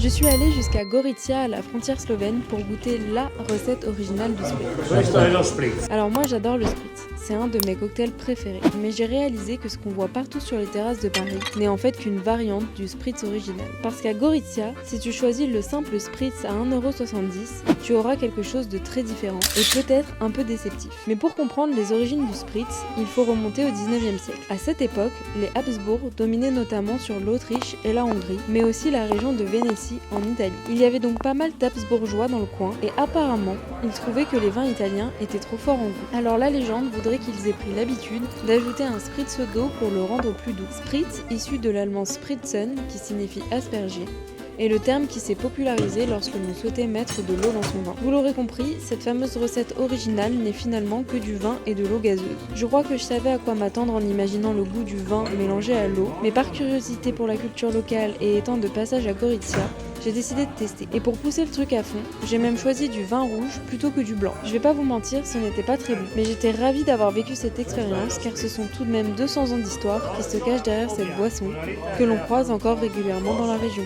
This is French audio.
Je suis allée jusqu'à Gorizia, à la frontière slovène, pour goûter la recette originale du spritz. Alors moi j'adore le spritz, c'est un de mes cocktails préférés, mais j'ai réalisé que ce qu'on voit partout sur les terrasses de Paris n'est en fait qu'une variante du spritz original. Parce qu'à Gorizia, si tu choisis le simple spritz à 1,70 €, tu auras quelque chose de très différent et peut-être un peu déceptif. Mais pour comprendre les origines du spritz, il faut remonter au 19e siècle. À cette époque, les Habsbourg dominaient notamment sur l'Autriche et la Hongrie, mais aussi la région de Vénétie en Italie. Il y avait donc pas mal d'Habsbourgeois dans le coin et apparemment, ils trouvaient que les vins italiens étaient trop forts en goût. Alors la légende voudrait qu'ils aient pris l'habitude d'ajouter un spritz d'eau pour le rendre plus doux. Spritz, issu de l'allemand spritzen, qui signifie asperger, est le terme qui s'est popularisé lorsque l'on souhaitait mettre de l'eau dans son vin. Vous l'aurez compris, cette fameuse recette originale n'est finalement que du vin et de l'eau gazeuse. Je crois que je savais à quoi m'attendre en imaginant le goût du vin mélangé à l'eau, mais par curiosité pour la culture locale et étant de passage à Gorizia, j'ai décidé de tester. Et pour pousser le truc à fond, j'ai même choisi du vin rouge plutôt que du blanc. Je vais pas vous mentir, ce n'était pas très bon, mais j'étais ravie d'avoir vécu cette expérience car ce sont tout de même 200 ans d'histoire qui se cachent derrière cette boisson que l'on croise encore régulièrement dans la région.